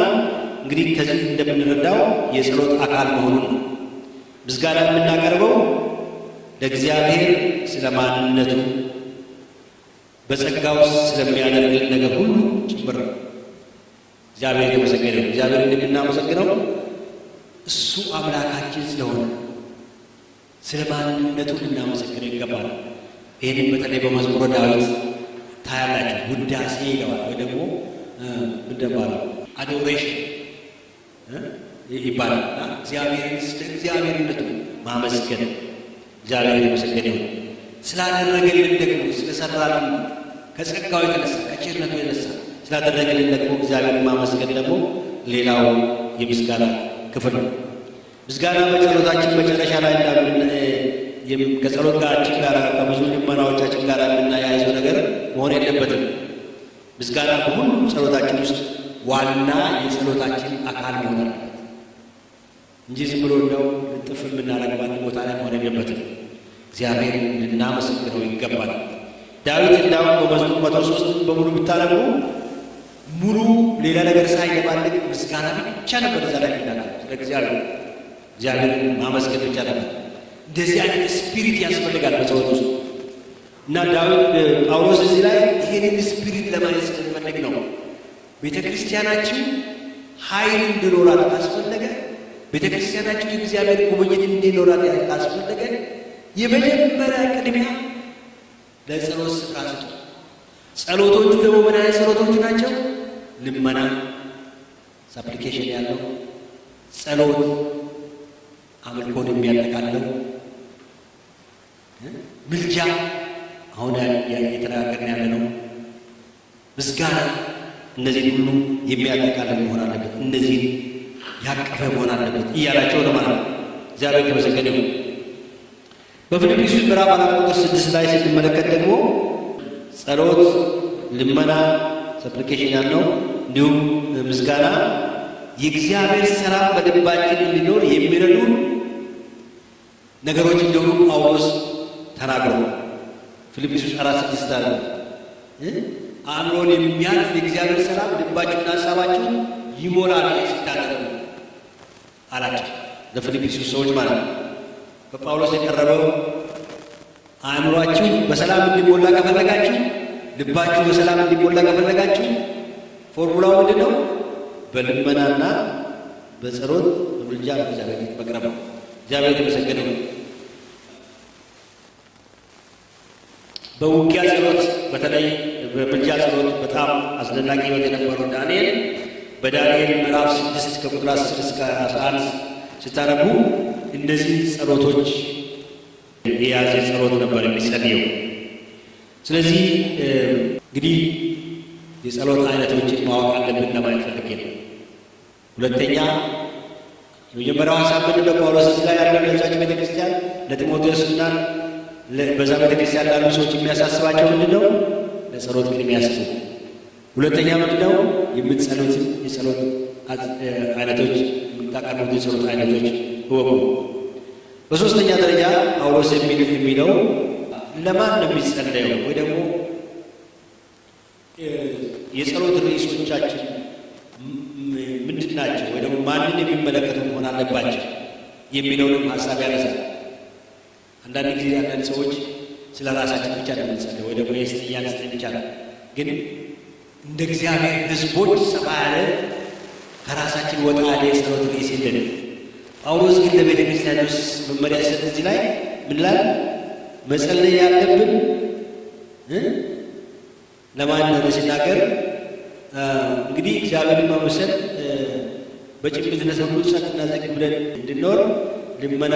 እንግዲህ ከዚህ እንደምንረዳው የጸሎት አካል መሆኑን ነው። ምስጋና የምናቀርበው ለእግዚአብሔር ስለ ማንነቱ በጸጋው ስለሚያደርግልን ነገር ሁሉ ጭምር ነው። እግዚአብሔር የተመሰገነ ነው። እግዚአብሔር እንደምናመሰግነው እሱ አምላካችን ስለሆነ ስለ ማንነቱ ልናመሰግነው ይገባል። ይህንም በተለይ በመዝሙረ ዳዊት ታያላችሁ። ውዳሴ ይለዋል ወይ ደግሞ እንደባለው አዶሬሽን ይባላል። እግዚአብሔርን ስለ እግዚአብሔርነቱ ማመስገን እግዚአብሔር የተመሰገነ ነው። ስላደረገልን ደግሞ ስለሰራልን ከጸጋው የተነሳ ከቸርነቱ የተነሳ ስላደረገልን ደግሞ እግዚአብሔርን ማመስገን ደግሞ ሌላው የምስጋና ክፍል ነው። ምስጋና በጸሎታችን መጨረሻ ላይ ከጸሎት ጋር ከብዙ ልመናዎቻችን ጋር የምናያይዘው ነገር መሆን የለበትም። ምስጋና በሁሉም ጸሎታችን ውስጥ ዋና የጸሎታችን አካል መሆን አለበት እንጂ ዝም ብሎ እንደው ልጥፍ የምናደርግባት ቦታ ላይ መሆን የለበትም። እግዚአብሔር ልናመሰግነው ይገባል። ዳዊት እንዳውም በመዝሙር 103 በሙሉ ብታነቡ ሙሉ ሌላ ነገር ሳይገባልኝ ምስጋና ብቻ ነበር እዛ ላይ የሚናገር ስለ እግዚአብሔርን ማመስገን ብቻ ነበር። እንደዚህ አይነት ስፒሪት ያስፈልጋል በጸሎት ውስጥ እና ጳውሎስ እዚህ ላይ ይህንን ስፒሪት ለማየት ስለሚፈልግ ነው። ቤተ ክርስቲያናችን ኃይል እንዲኖራት ካስፈለገ፣ ቤተ ክርስቲያናችን የእግዚአብሔር ጉብኝት እንዲኖራት ካስፈለገ የመጀመሪያ ቅድሚያ ለጸሎት ስፍራ ስጡ። ጸሎቶቹ ደግሞ ምን አይነት ጸሎቶች ናቸው? ልመና ሳፕሊኬሽን ያለው ጸሎት፣ አምልኮን የሚያጠቃልለው ምልጃ፣ አሁን የተነጋገርን ያለ ነው፣ ምስጋና፣ እነዚህ ሁሉ የሚያጠቃልል መሆን አለበት። እነዚህ ያቀፈ መሆን አለበት እያላቸው ነው ማለት ነው። እግዚአብሔር የተመሰገነ ይሁን። በፊልጵስዩስ ምዕራፍ 4:6 ላይ ስንመለከት ደግሞ ጸሎት፣ ልመና ሰፕሊኬሽን ያለው እንዲሁም ምስጋና የእግዚአብሔር ሰላም በልባችን እንዲኖር የሚረዱ ነገሮች እንደሆኑ ጳውሎስ ተናግሯል። ፊልጵስዩስ 4:6 አለ አእምሮን የሚያልፍ የእግዚአብሔር ሰላም ልባችሁና ሀሳባችሁን ይሞላል ሲታደርጉ አላቸው ለፊልጵስዩስ ሰዎች ማለት ነው። በጳውሎስ የቀረበው አእምሯችሁ በሰላም እንዲሞላ ከፈለጋችሁ፣ ልባችሁ በሰላም እንዲሞላ ከፈለጋችሁ ፎርሙላው ምንድን ነው? በልመናና በጸሎት በምልጃ በእግዚአብሔር ፊት መቅረብ ነው። እግዚአብሔር የተመሰገነ ነው። በውጊያ ጸሎት በተለይ በምልጃ ጸሎት በጣም አስደናቂ ሕይወት የነበረው ዳንኤል በዳንኤል ምዕራፍ 6 ከቁጥር 10 እስከ 11 ስታነቡ እነዚህ ጸሎቶች የያዘ ጸሎት ነበር የሚጸልየው። ስለዚህ እንግዲህ የጸሎት አይነቶችን ማወቅ አለብን ለማለት ፈልጌ ነው። ሁለተኛ የመጀመሪያው ሀሳብ ምንድን ነው? ጳውሎስ እዚህ ላይ ያለው ለዛች ቤተክርስቲያን ለጢሞቴዎስና በዛ ቤተክርስቲያን ላሉ ሰዎች የሚያሳስባቸው ምንድን ነው? ለጸሎት ቅድሚያ ስጡ። ሁለተኛ ምንድን ነው? የምትጸሉትን የጸሎት አይነቶች፣ የምታቀርቡት የጸሎት አይነቶች እወቁ። በሶስተኛ ደረጃ ጳውሎስ የሚለው ለማን ነው የሚጸለየው? ወይ ደግሞ የጸሎት ርዕሶቻችን ምንድን ናቸው? ወይ ደግሞ ማንን የሚመለከቱ መሆን አለባቸው የሚለውንም ሀሳብ ያነሳል። አንዳንድ ጊዜ አንዳንድ ሰዎች ስለ ራሳችን ብቻ ነው የምንጸልየው፣ ወይ ደግሞ የስጥያን ብቻ ነው። ግን እንደ እግዚአብሔር ሕዝቦች ሰፋ ያለ ከራሳችን ወጣ ያለ የጸሎት ርዕስ የለንም። ጳውሎስ ግን ለቤተ ክርስቲያኖች መመሪያ ሲሰጥ እዚህ ላይ ምን ይላል? መጸለይ ያለብን ለማን ነው ሲናገር፣ እንግዲህ እግዚአብሔርን ማመስገን በጭምትነት ሁሉ ጸጥና ዝግ ብለን እንድንኖር ልመና፣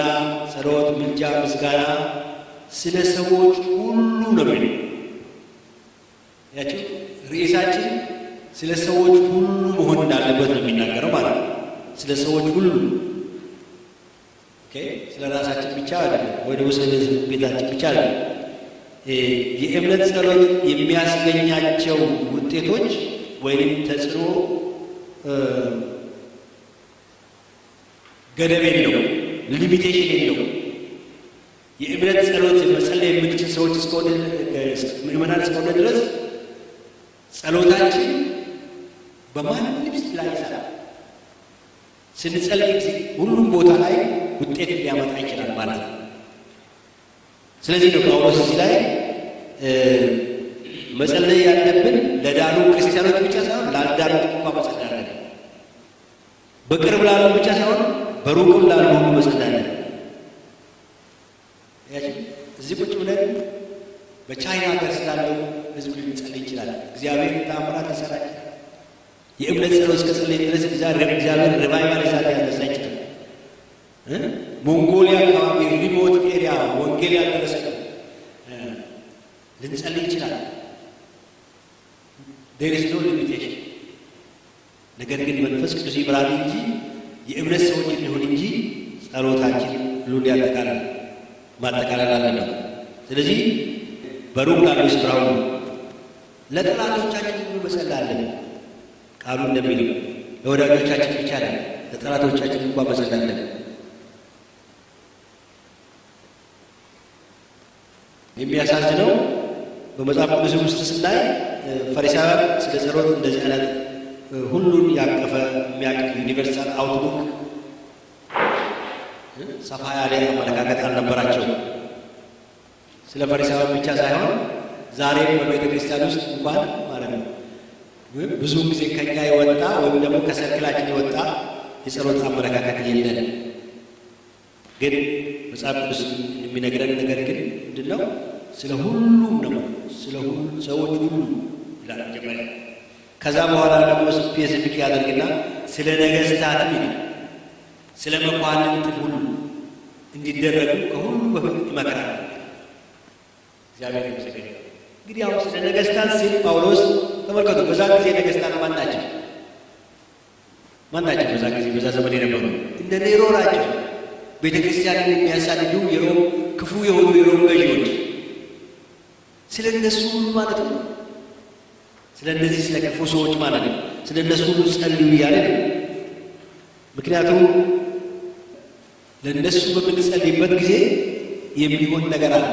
ጸሎት፣ ምልጃ፣ ምስጋና ስለ ሰዎች ሁሉ ነው የሚለው። ያቺ ርዕሳችን ስለ ሰዎች ሁሉ መሆን እንዳለበት ነው የሚናገረው ማለት ነው። ስለ ሰዎች ሁሉ ስለ ራሳችን ብቻ አይደለም፣ ወይ ደግሞ ስለ ቤታችን ብቻ አይደለም። የእምነት ጸሎት የሚያስገኛቸው ውጤቶች ወይም ተጽዕኖ ገደብ የለው፣ ሊሚቴሽን የለው። የእምነት ጸሎት መጸለይ የምንችል ሰዎች እስከሆነ ምእመናን እስከሆነ ድረስ ጸሎታችን በማንም ልብስ ላይ ይሰራል። ስንጸልይ ሁሉም ቦታ ላይ ውጤት ሊያመጣ ይችላል ማለት ነው። ስለዚህ ነው ጳውሎስ እዚህ ላይ መጸለይ ያለብን ለዳኑ ክርስቲያኖች ብቻ ሳይሆን ላልዳኑት እንኳ መጸለይ አለብን። በቅርብ ላሉ ብቻ ሳይሆን በሩቅም ላሉ ሁሉ መጸለይ አለብን። እዚህ ቁጭ ብለን በቻይና ሀገር ስላለው ህዝብ ልንጸልይ ይችላል። እግዚአብሔር ተአምራት ሊሰራ ይችላል። የእምነት ጸሎት እስከ ጸለይ ድረስ እግዚአብሔር ሪቫይቫል ይዛል ያነሳ ይችላል። ሞንጎሊያ አካባቢ ሪሞት ኤሪያ ወንጌል ያደረሰ ልንጸልይ ይችላል። there is no limitation። ነገር ግን መንፈስ ቅዱስ ይብራል እንጂ የእምነት ሰዎች እንሆን እንጂ ጸሎታችን ሁሉን ያጠቃልላል፣ ማጠቃለል አለበት። ስለዚህ በሩቅ ላሉ ስፍራ ሁሉ ለጠላቶቻችን ሁሉ መጸለይ አለብን። ቃሉ እንደሚለው ለወዳጆቻችን ብቻ አይደለም፣ ለጠላቶቻችን እንኳን መጸለይ አለብን። የሚያሳዝነው በመጽሐፍ ቅዱስ ውስጥ ስናይ ፈሪሳውያን ስለ ጸሎት እንደዚህ አይነት ሁሉን ያቀፈ የሚያቅፍ ዩኒቨርሳል አውትሉክ ሰፋ ያለ አመለካከት አልነበራቸውም። ስለ ፈሪሳውያን ብቻ ሳይሆን ዛሬም በቤተ ክርስቲያን ውስጥ እንኳን ማለት ነው ብዙ ጊዜ ከኛ የወጣ ወይም ደግሞ ከሰርክላችን የወጣ የጸሎት አመለካከት የለን። ግን መጽሐፍ ቅዱስ የሚነግረን ነገር ግን ምንድን ነው? ስለ ሁሉም ነው፣ ስለ ሁሉ ሰዎች ሁሉ ይላል መጀመሪያ። ከዛ በኋላ ደግሞ ስፔሲፊክ ያደርግና ስለ ነገሥታትም ይላል፣ ስለ መኳንንት ሁሉ እንዲደረጉ ከሁሉ በፊት ይመክራል። እግዚአብሔር ይመስገን። እንግዲህ አሁን ስለ ነገሥታት ሲል ጳውሎስ ተመልከቱ፣ በዛ ጊዜ ነገሥታት ማን ናቸው? በዛ ጊዜ በዛ ዘመን የነበሩ እንደ ኔሮ ናቸው። ቤተ ክርስቲያንን የሚያሳድዱ የሮም ክፉ የሆኑ የሮም ገዢዎች፣ ስለ እነሱ ሁሉ ማለት ነው። ስለ እነዚህ ስለ ክፉ ሰዎች ማለት ነው። ስለ እነሱ ሁሉ ጸልዩ እያለ ነው። ምክንያቱም ለእነሱ በምንጸልይበት ጊዜ የሚሆን ነገር አለ።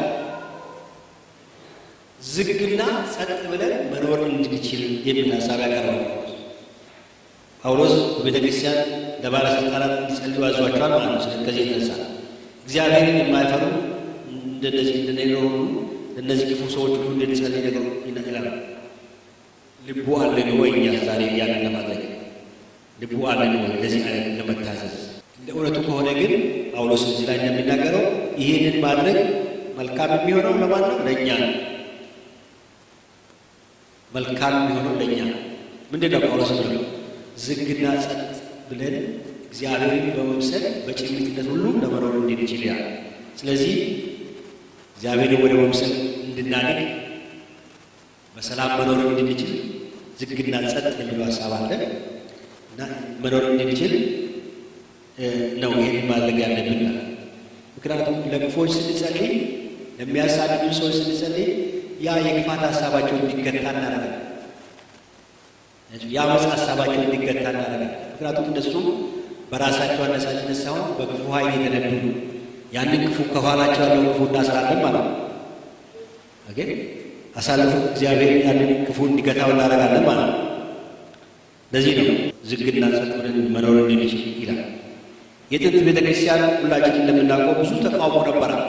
ዝግና ጸጥ ብለን መኖር እንድንችል የሚል ሀሳብ ያቀርባል ጳውሎስ። በቤተ ክርስቲያን ለባለስልጣናት እንዲጸልዩ አዟቸዋል ማለት ነው። ከዚህ የተነሳ እግዚአብሔርን የማይፈሩ እንደነዚህ እንደሌለው ሁሉ እነዚህ ክፉ ሰዎች ሁሉ እንድንጸልይ ነገሩ ይነግራል። ልቡ አለን ወይ? እኛ ዛሬ እያለን ለማድረግ ልቡ አለን ወይ? ለዚህ አይነት ለመታዘዝ እንደ እውነቱ ከሆነ ግን ጳውሎስ እዚህ ላይ እንደሚናገረው ይህንን ማድረግ መልካም የሚሆነው ለማን ነው? ለእኛ ነው። መልካም የሚሆነው ለእኛ ነው። ምንድን ነው ጳውሎስ ብለው ዝግና ጸጥ ብለን እግዚአብሔርን በመምሰል በጭምትነት ሁሉ ለመኖር እንድንችል ያለ። ስለዚህ እግዚአብሔርን ወደ መምሰል እንድናድግ በሰላም መኖር እንድንችል ዝግና ጸጥ የሚለው ሀሳብ አለ እና መኖር እንድንችል ነው ይህን ማድረግ ያለብን። ምክንያቱም ለክፎች ስንጸልይ፣ ለሚያሳድዱ ሰዎች ስንጸልይ ያ የክፋት ሀሳባቸው እንዲገታ እናደርጋለን። የአመፅ ሀሳባቸው እንዲገታ እናደርጋለን። ምክንያቱም እነሱ በራሳቸው አነሳሽነት ሳይሆን በክፉ ኃይል የተነዱ ያንን ክፉ ከኋላቸው ያለው ክፉ እናስራለን ማለት ነው። ኦኬ አሳልፎ እግዚአብሔር ያንን ክፉ እንዲገታው እናደርጋለን ማለት ነው። ለዚህ ነው ዝግና ጸጥ ብለን መኖር እንድንችል ይላል። የጥንት ቤተ ክርስቲያን ሁላችን እንደምናውቀው ብዙ ተቃውሞ ነበራት።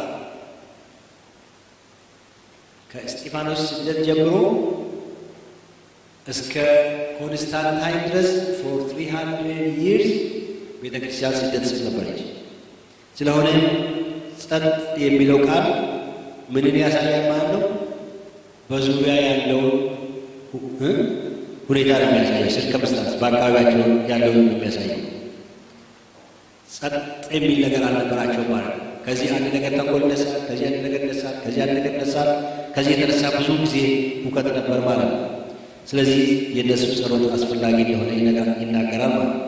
ከእስጢፋኖስ ስደት ጀምሮ እስከ ኮንስታንታይን ድረስ ፎር 300 years ቤተ ክርስቲያን ስደት ስር ነበረች። ስለሆነ ጸጥ የሚለው ቃል ምንን ያሳያል ማለት ነው? በዙሪያ ያለውን ሁኔታ ነው የሚያሳየው። ሲርከምስታንስ በአካባቢያቸው ያለውን የሚያሳየው። ጸጥ የሚል ነገር አልነበራቸው ማለት ነው። ከዚህ አንድ ነገር ተንኮል ይነሳል፣ ከዚህ አንድ ነገር ይነሳል፣ ከዚህ አንድ ነገር ይነሳል። ከዚህ የተነሳ ብዙ ጊዜ ሁከት ነበር ማለት ነው። ስለዚህ የእነሱ ጸሎት አስፈላጊ የሆነ ይናገራል ማለት ነው።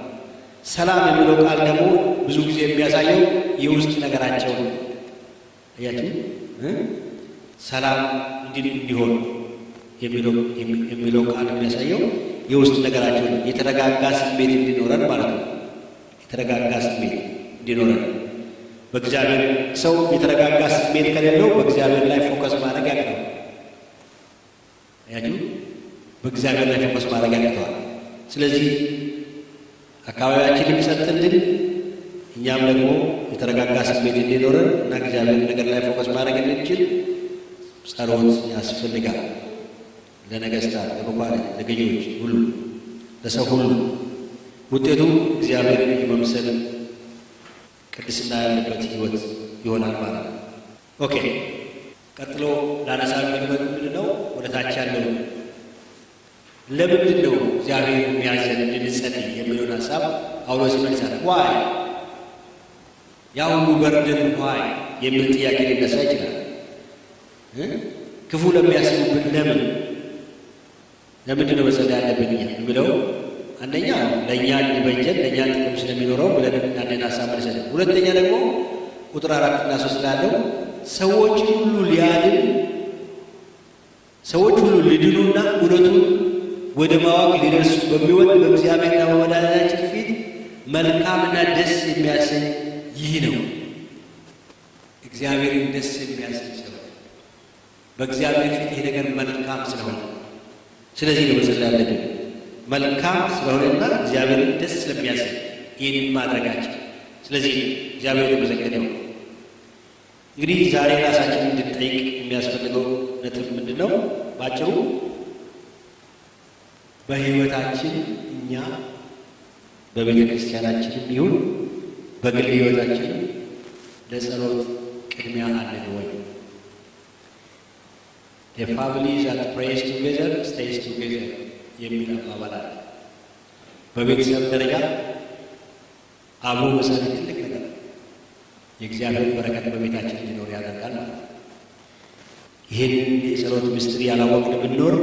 ሰላም የሚለው ቃል ደግሞ ብዙ ጊዜ የሚያሳየው የውስጥ ነገራቸው ነው። አያችሁ ሰላም እንዲሆን የሚለው ቃል የሚያሳየው የውስጥ ነገራቸው ነው። የተረጋጋ ስሜት እንዲኖረን ማለት ነው። የተረጋጋ ስሜት እንዲኖረን በእግዚአብሔር ሰው የተረጋጋ ስሜት ከሌለው በእግዚአብሔር ላይ ፎከስ ማድረግ ያቅተዋል። አያችሁ በእግዚአብሔር ላይ ፎከስ ማድረግ ያቅተዋል። ስለዚህ አካባቢያችንም ጸጥ እንድን እኛም ደግሞ የተረጋጋ ስሜት እንዲኖረን እና እግዚአብሔር ነገር ላይ ፎከስ ማድረግ እንድንችል ጸሎት ያስፈልጋል። ለነገስታት፣ ለመኳንንት፣ ለገዢዎች ሁሉ፣ ለሰው ሁሉ ውጤቱ እግዚአብሔርን የመምሰል ቅድስና ያለበት ሕይወት ይሆናል ማለት ነው። ኦኬ ቀጥሎ ላነሳ የሚፈልገው ምንድን ነው? ወደ ታች ያለው ለምንድን ነው እግዚአብሔር የሚያዘን እንድንጸልይ የሚለውን ሀሳብ ጳውሎስ ይመልሳል። ዋይ ያ ሁሉ በርደን ዋይ የሚል ጥያቄ ሊነሳ ይችላል። ክፉ ለሚያስቡብን ለምንድን ነው መጸለይ ያለብን የሚለው አንደኛ ለእኛ እንዲበጀን ለእኛ ጥቅም ስለሚኖረው ብለን አንድን ሀሳብ መልሰን፣ ሁለተኛ ደግሞ ቁጥር 4 እና 3 ላለው ሰዎች ሁሉ ሊድኑና እውነቱን ወደ ማወቅ ሊደርሱ በሚወድ በእግዚአብሔርና በመድኃኒታችን ፊት መልካምና ደስ የሚያሰኝ ይህ ነው። እግዚአብሔርን ደስ የሚያሰኝ ስለሆነ በእግዚአብሔር ፊት ይህ ነገር መልካም ስለሆነ ስለዚህ ነው መጸለይ ያለብን። መልካም ስለሆነና እግዚአብሔርን ደስ ስለሚያሰኝ ይህንን ማድረጋችን። ስለዚህ እግዚአብሔር የተመሰገነ ነው። እንግዲህ ዛሬ ራሳችንን እንድንጠይቅ የሚያስፈልገው ነጥብ ምንድን ነው? ባጭሩ በሕይወታችን እኛ በቤተ ክርስቲያናችንም ይሁን በግል ሕይወታችን ለጸሎት ቅድሚያ አለን ወይ? The family that prays together stays together የሚል አባባል አለ። በቤተሰብ ደረጃ አብሮ መጸለይ ትልቅ ነገር የእግዚአብሔር በረከት በቤታችን እንዲኖር ያደርጋል ማለት ነው። ይህንን የጸሎት ምስጢር ያላወቅን ብንኖር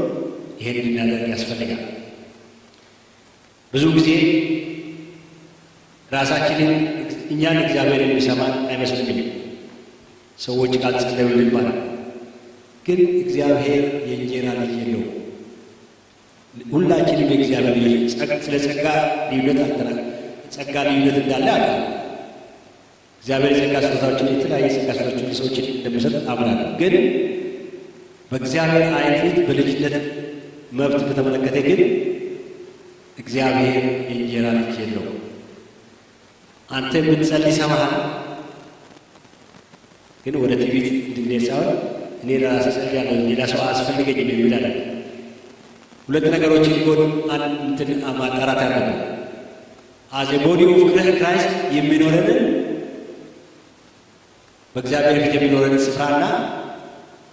ይህን ልናደርግ ያስፈልጋል። ብዙ ጊዜ ራሳችንን እኛን እግዚአብሔር የሚሰማን አይመስልንም። ሰዎች ካልጸለዩልን ማለት ነው። ግን እግዚአብሔር የእንጀራ ልጅ የለውም። ሁላችንም የእግዚአብሔር ልጅ ስለ ጸጋ ልዩነት አልተናል። ጸጋ ልዩነት እንዳለ አለ። እግዚአብሔር የጸጋ ስጦታዎችን የተለያየ ጸጋ ስጦታዎችን ሰዎችን እንደሚሰጥ አምናለሁ። ግን በእግዚአብሔር ዓይን ፊት በልጅነት መብት በተመለከተ ግን እግዚአብሔር የእንጀራ ልጅ የለውም። አንተ የምትጸልይ ይሰማሃል። ግን ወደ ትዕቢት እንድንሄድ ሳይሆን እኔ ለራሴ ጸልያለሁ ሌላ ሰው አያስፈልገኝም የሚል አለ። ሁለት ነገሮችን ጎን ማጣራት ያለብን አዘ ቦዲ ኦፍ ክራይስት የሚኖረንን በእግዚአብሔር ፊት የሚኖረንን ስፍራና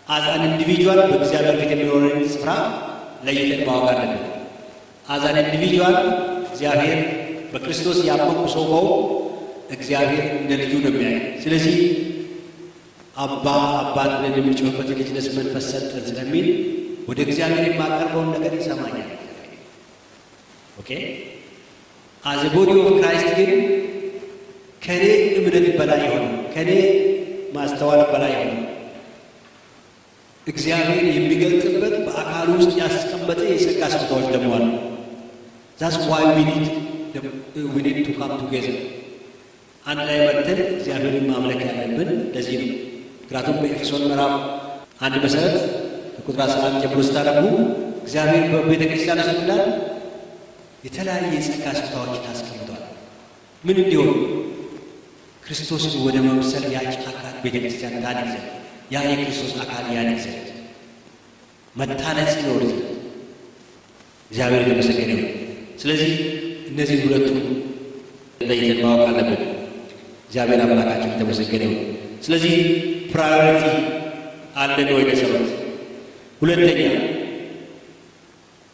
አዛን ኢንዲቪጁዋል በእግዚአብሔር ፊት የሚኖረንን ስፍራ ለይተን ማወቅ አለብን። አዛን ኢንዲቪጁዋል እግዚአብሔር በክርስቶስ ያመንኩ ሰው ነው እግዚአብሔር እንደ ልጁ ነው የሚያየው። ስለዚህ አባት ብለን የምንጮህበት የልጅነት መንፈስ ሰጠን ስለሚል ወደ እግዚአብሔር የማቀርበውን ነገር ይሰማኛል። ኦኬ አዘ ቦዲ ኦፍ ክራይስት ግን ከኔ እምነት በላይ የሆነ ከኔ ማስተዋል በላይ የሆነ እግዚአብሔር የሚገልጥበት በአካል ውስጥ ያስቀመጠ የጸጋ ስጦታዎች ደግሞ አሉ። ዛትስ ዋይ ዊ ኒድ ቱ ካም ቱጌዘር። አንድ ላይ መጥተን እግዚአብሔርን ማምለክ ያለብን ለዚህ ነው። ምክንያቱም በኤፌሶን ምዕራፍ 1 መሰረት ከቁጥር 11 ጀምሮ ስታነቡ እግዚአብሔር በቤተ ክርስቲያን ውስጥ እንዳለ የተለያየ የጸጋ ስጦታዎችን አስቀምጧል። ምን እንዲሆን? ክርስቶስን ወደ መምሰል ያች አካል ቤተ ክርስቲያን ታድግ ዘንድ፣ ያ የክርስቶስ አካል ያድግ ዘንድ፣ መታነጽ ይኖር ዘንድ እግዚአብሔር የተመሰገነ ነው። ስለዚህ እነዚህ ሁለቱም ለይተን ማወቅ አለብን። እግዚአብሔር አምላካችን የተመሰገነ ነው። ስለዚህ ፕራዮሪቲ አለን ወይ ለጸሎት? ሁለተኛ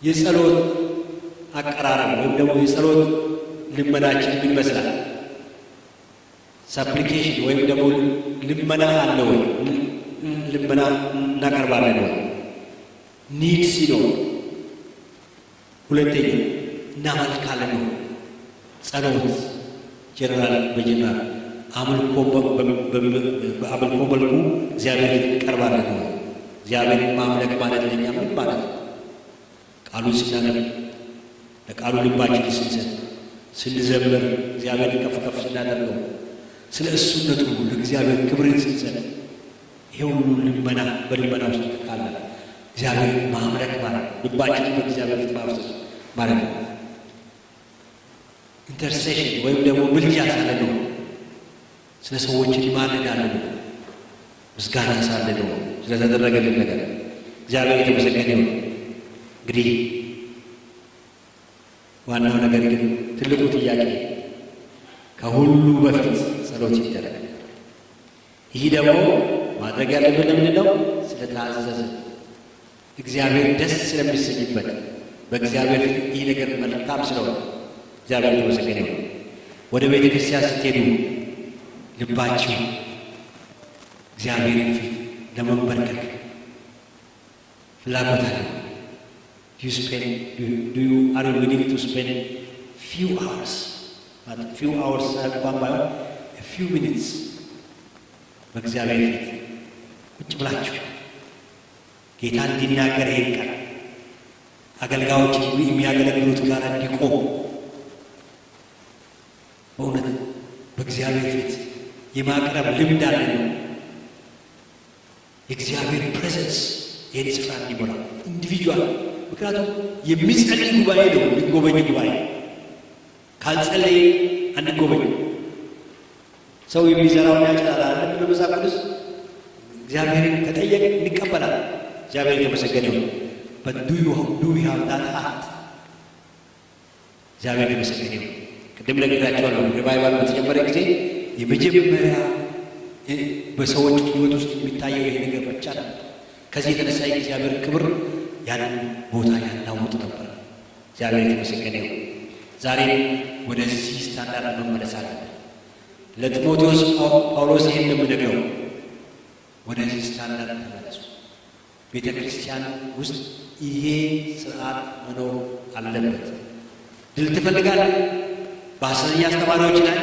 የጸሎት አቀራረብ ወይም ደግሞ የጸሎት ልመናችን ምን ይመስላል? ሰፕሊኬሽን ወይም ደግሞ ልመና አለ ወይ? ልመና እናቀርባለን ወይ? ኒድ ሲኖር ሁለተኛ እናመልካለን ወይ? ጸሎት ጀነራል በጀነራል አምልኮ በአምልኮ መልኩ እግዚአብሔር እንቀርባለን ወይ? እግዚአብሔርን ማምለክ ማለት ለኛ ምን ማለት ነው? ቃሉን ስናነብ፣ ለቃሉ ልባችን ስንሰጥ፣ ስንዘምር፣ እግዚአብሔርን ከፍ ከፍ ስናደርገው፣ ስለ እሱነቱ ለእግዚአብሔር ክብርን ስንሰጥ፣ ይሄ ሁሉ ልመና በልመና ውስጥ ይጠቃላል። እግዚአብሔርን ማምለክ ማለት ልባችንን በእግዚአብሔር ፊት ማፍሰስ ማለት ነው። ኢንተርሴሽን ወይም ደግሞ ምልጃ ሳለ ነው። ስለ ሰዎችን ማለዳለን ነው። ምስጋና ሳለ ነው ስለተደረገልን ነገር። እግዚአብሔር የተመሰገነ ይሁን። እንግዲህ ዋናው ነገር ግን ትልቁ ጥያቄ ከሁሉ በፊት ጸሎት ይደረጋል። ይህ ደግሞ ማድረግ ያለብን ለምንድን ነው? ስለታዘዘ እግዚአብሔር ደስ ስለሚሰኝበት በእግዚአብሔር ይህ ነገር መልካም ስለሆነ እግዚአብሔር የተመሰገነ ይሁን። ወደ ቤተ ክርስቲያን ስትሄዱ ልባችሁ እግዚአብሔርን ፊት ለመንበርከክ ፍላጎት አለ? are you willing to spend few hours እንኳን ባይሆን a few minutes በእግዚአብሔር ፊት ቁጭ ብላችሁ ጌታ እንዲናገር ይሄን ቃል አገልጋዮች የሚያገለግሉት ጋር እንዲቆሙ በእውነት በእግዚአብሔር ፊት የማቅረብ ልምድ አለን ነው። የእግዚአብሔር ፕሬዘንስ ይህን ስፍራ እንዲሞላ ኢንዲቪጁዋል። ምክንያቱም የሚጸልይ ጉባኤ ነው የሚጎበኝ ጉባኤ። ካልጸለይ አንጎበኝ። ሰው የሚዘራውን ያጭዳል አለ በመጽሐፍ ቅዱስ። እግዚአብሔርን ከጠየቅ እንቀበላል። እግዚአብሔር የተመሰገነ ይሁን። but do we have that heart? እግዚአብሔር የተመሰገነ ይሁን። ቅድም ነግራቸዋለሁ። ሪቫይቫል በተጀመረ ጊዜ የመጀመሪያ በሰዎች ሕይወት ውስጥ የሚታየው ይሄ ነገር ብቻ ነው። ከዚህ የተነሳ የእግዚአብሔር ክብር ያንን ቦታ ያናውጥ ነበር። እግዚአብሔር የተመሰገነ ይሁን። ዛሬ ወደዚህ ስታንዳርድ መመለስ አለብን። ለጢሞቴዎስ ጳውሎስ ይህን እንደምነግረው ወደዚህ ስታንዳርድ ተመለሱ። ቤተ ክርስቲያን ውስጥ ይሄ ስርዓት መኖር አለበት። ድል ትፈልጋለህ? በሐሰተኛ አስተማሪዎች ላይ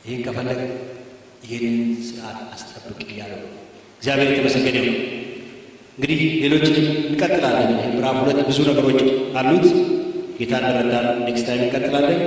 ይህን ከፈለግ ይህንን ስርዓት አስጠብቅ እያለው እግዚአብሔር የተመሰገነ ይሁን። እንግዲህ ሌሎችን እንቀጥላለን። ምዕራፍ 2 ብዙ ነገሮች አሉት። ጌታ እንደረዳን ኔክስት ታይም እንቀጥላለን።